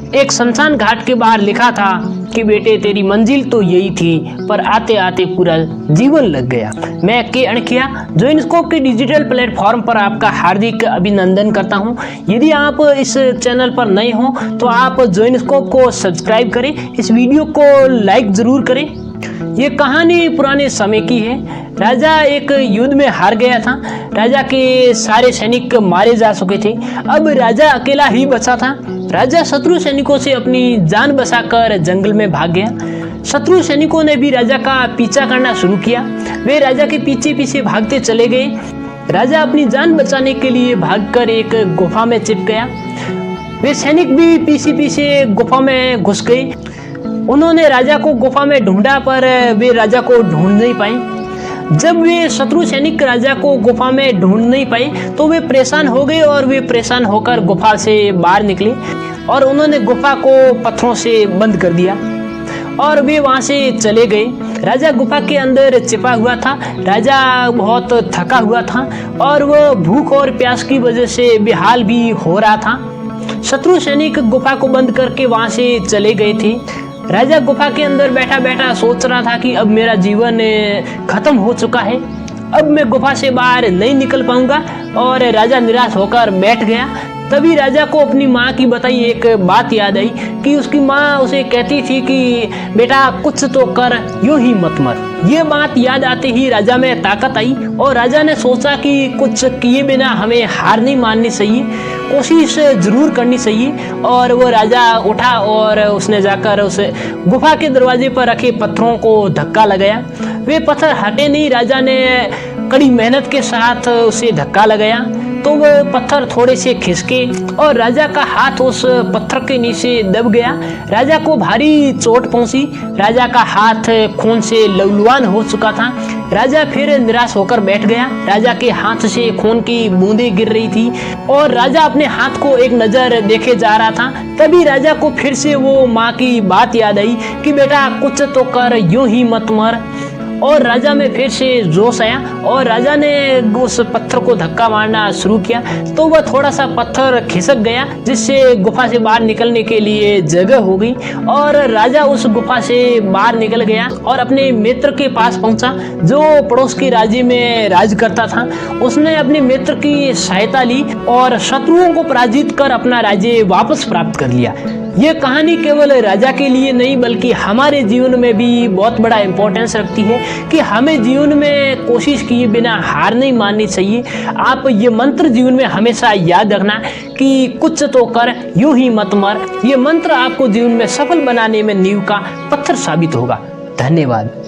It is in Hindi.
एक शमशान घाट के बाहर लिखा था कि बेटे तेरी मंजिल तो यही थी, पर आते आते पूरा जीवन लग गया। मैं के अणखिया जोइनस्कोप के डिजिटल प्लेटफॉर्म पर आपका हार्दिक अभिनंदन करता हूं। यदि आप इस चैनल पर नए हो तो आप जोइनस्कोप को सब्सक्राइब करें, इस वीडियो को लाइक जरूर करें। ये कहानी पुराने समय की है। राजा एक युद्ध में हार गया था। राजा के सारे सैनिक मारे जा चुके थे। अब राजा अकेला ही बचा था। राजा शत्रु सैनिकों से अपनी जान बचाकर जंगल में भाग गया। शत्रु सैनिकों ने भी राजा का पीछा करना शुरू किया। वे राजा के पीछे पीछे भागते चले गए। राजा अपनी जान बचाने के लिए भागकर एक गुफा में छिप गया। वे सैनिक भी पीछे पीछे गुफा में घुस गए। उन्होंने राजा को गुफा में ढूंढा, पर वे राजा को ढूंढ नहीं पाए। जब वे शत्रु सैनिक राजा को गुफा में ढूंढ नहीं पाए तो वे परेशान हो गए और वे परेशान होकर गुफा से बाहर निकले और उन्होंने गुफा को पत्थरों से बंद कर दिया और वे वहां से चले गए। राजा गुफा के अंदर छिपा हुआ था। राजा बहुत थका हुआ था और वह भूख और प्यास की वजह से बेहाल भी हो रहा था। शत्रु सैनिक गुफा को बंद करके वहां से चले गए थे। राजा गुफा के अंदर बैठा बैठा सोच रहा था कि अब मेरा जीवन खत्म हो चुका है, अब मैं गुफा से बाहर नहीं निकल पाऊंगा, और राजा निराश होकर बैठ गया। तभी राजा को अपनी माँ की बताई एक बात याद आई कि उसकी माँ उसे कहती थी कि बेटा कुछ तो कर, यूं ही मत मर। ये बात याद आते ही राजा में ताकत आई और राजा ने सोचा कि कुछ किए बिना हमें हार नहीं माननी चाहिए, कोशिश जरूर करनी चाहिए। और वो राजा उठा और उसने जाकर उस गुफा के दरवाजे पर रखे पत्थरों को धक्का लगाया। वे पत्थर हटे नहीं। राजा ने कड़ी मेहनत के साथ उसे धक्का लगाया तो वो पत्थर थोड़े से खिसके और राजा का हाथ उस पत्थर के नीचे दब गया। राजा को भारी चोट पहुंची। राजा का हाथ खून से लहूलुहान हो चुका था। राजा फिर निराश होकर बैठ गया। राजा के हाथ से खून की बूंदें गिर रही थी और राजा अपने हाथ को एक नजर देखे जा रहा था। तभी राजा को फिर से वो माँ की बात याद आई कि बेटा कुछ तो कर, यूं ही मत मर। और राजा में फिर से जोश आया और राजा ने उस पत्थर को धक्का मारना शुरू किया तो वह थोड़ा सा पत्थर खिसक गया, जिससे गुफा से बाहर निकलने के लिए जगह हो गई। और राजा उस गुफा से बाहर निकल गया और अपने मित्र के पास पहुंचा जो पड़ोस के राज्य में राज करता था। उसने अपने मित्र की सहायता ली और शत्रुओं को पराजित कर अपना राज्य वापस प्राप्त कर लिया। ये कहानी केवल राजा के लिए नहीं बल्कि हमारे जीवन में भी बहुत बड़ा इम्पोर्टेंस रखती है कि हमें जीवन में कोशिश किए बिना हार नहीं माननी चाहिए। आप ये मंत्र जीवन में हमेशा याद रखना कि कुछ तो कर, यूं ही मत मर। ये मंत्र आपको जीवन में सफल बनाने में नींव का पत्थर साबित होगा। धन्यवाद।